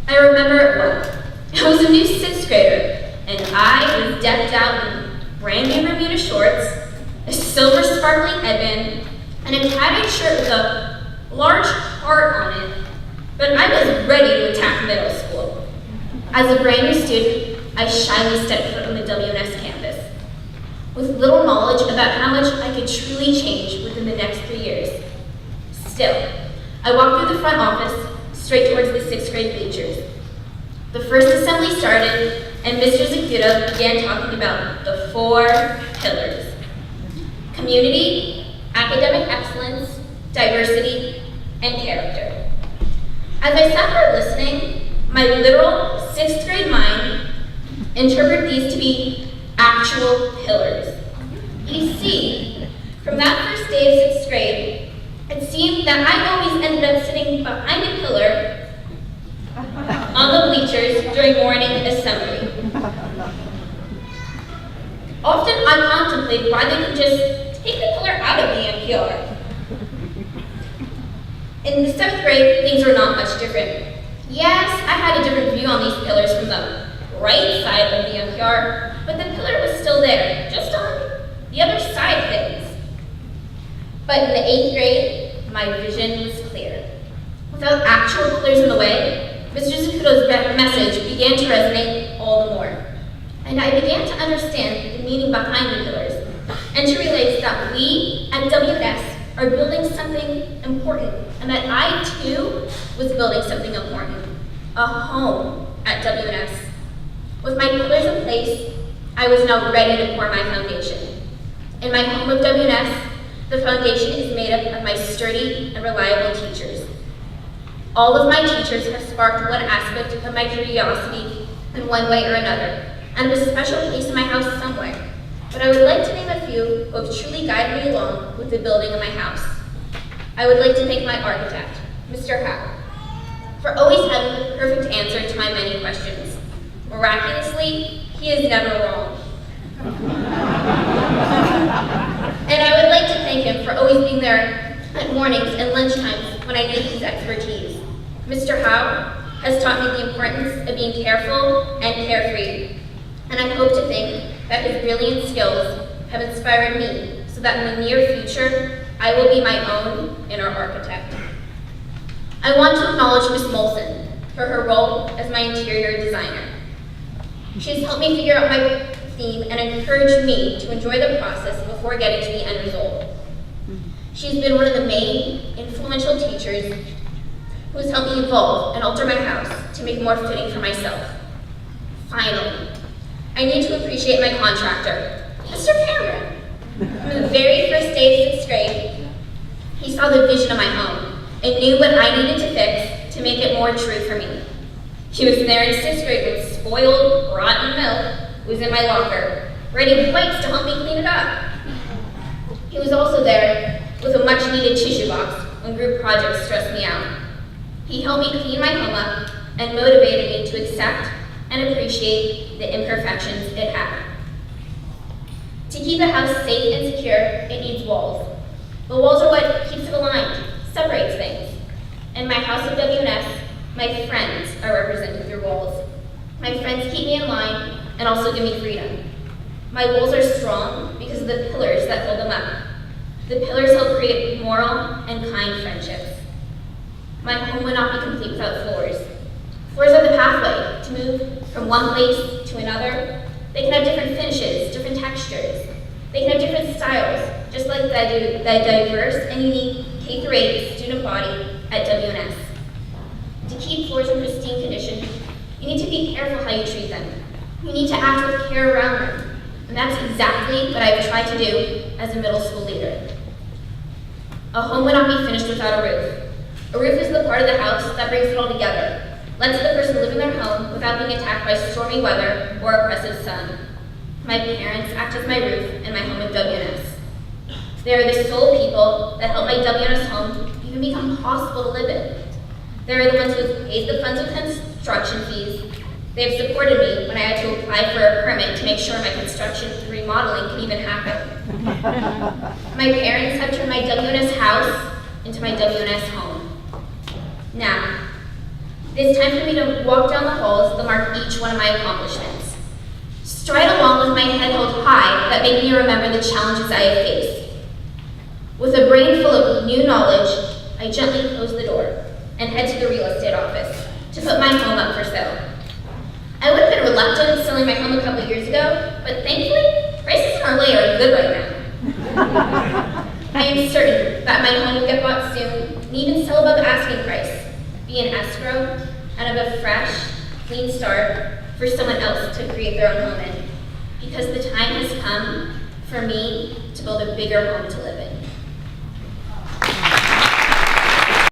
I remember it well. I was a new 6th grader, and I was decked out in brand new Bermuda shorts, a silver sparkling headband, and a tattered shirt with a large heart on it. But I was ready to attack middle school. As a brand new student, I shyly stepped foot on the WNS campus, with little knowledge about how much I could truly change within the next 3 years. Still, I walked through the front office, straight towards the 6th grade bleachers. The first assembly started, and Mr. Zelken-8th began talking about the 4 pillars: community, academic excellence, diversity, and character. As I sat there listening, my literal 6th grade mind interpreted these to be actual pillars. You see, from that first day of 6th grade, it seemed that I always ended up sitting behind a pillar on the bleachers during morning assembly. Often I contemplated why they could just take the pillar out of the NPR. In the 7th grade, things were not much different. Yes, I had a different view on these pillars from the right side of the NPR, but the pillar was still there, just on the other side of things. But in the 8th grade, my vision was clear. Without actual pillars in the way, Mr. Zelken-8th's message began to resonate all the more. And I began to understand the meaning behind the pillars, and to realize that we at WNS are building something important, and that I too was building something important, a home at WNS. With my pillars in place, I was now ready to pour my foundation. In my home of WNS, the foundation is made up of my sturdy and reliable teachers. All of my teachers have sparked one aspect of my curiosity in one way or another, and have a special place in my house somewhere. But I would like to name a few who have truly guided me along with the building of my house. I would like to thank my architect, Mr. Howe, for always having the perfect answer to my many questions. Miraculously, he is never wrong. And I would like to thank him for always being there at mornings and lunchtimes when I needed his expertise. Mr. Howe has taught me the importance of being careful and carefree, and I hope to think that his brilliant skills have inspired me so that in the near future, I will be my own inner architect. I want to acknowledge Ms. Molson for her role as my interior designer. She has helped me figure out my theme and encouraged me to enjoy the process before getting to the end result. She's been one of the main influential teachers who has helped me evolve and alter my house to make it more fitting for myself. Finally, I need to appreciate my contractor, Mr. Cameron. From the very first day of 6th grade, he saw the vision of my home and knew what I needed to fix to make it more true for me. He was there in 6th grade when spoiled, rotten milk was in my locker, ready wipes to help me clean it up. He was also there with a much-needed tissue box when group projects stressed me out. He helped me clean my home up and motivated me to accept and appreciate the imperfections it had. To keep a house safe and secure, it needs walls. The walls are what keeps it aligned, separates things. In my house of WNS, my friends are represented through walls. My friends keep me in line and also give me freedom. My walls are strong because of the pillars that hold them up. The pillars help create moral and kind friendships. My home would not be complete without floors. Floors are the pathway to move from one place to another. They can have different finishes, different textures. They can have different styles, just like the diverse and unique K-8 student body at WNS. To keep floors in pristine condition, you need to be careful how you treat them. You need to act with care around them. And that's exactly what I've tried to do as a middle school leader. A home would not be finished without a roof. A roof is the part of the house that brings it all together, lets the person live in their home without being attacked by stormy weather or oppressive sun. My parents act as my roof in my home at WNS. They are the sole people that help my WNS home even become possible to live in. They are the ones who have paid the funds with construction fees. They have supported me when I had to apply for a permit to make sure my construction and remodeling could even happen. My parents have turned my WNS house into my WNS home. Now, It is time for me to walk down the halls that mark each one of my accomplishments. Stride along with my head held high that make me remember the challenges I have faced. With a brain full of new knowledge, I gently close the door and head to the real estate office to put my home up for sale. I would have been reluctant selling my home a couple years ago, but thankfully, prices in our lay are good right now. I am certain that my home will get bought soon and even sell above asking price, be an escrow, and have a fresh, clean start for someone else to create their own home in. Because the time has come for me to build a bigger home to live in.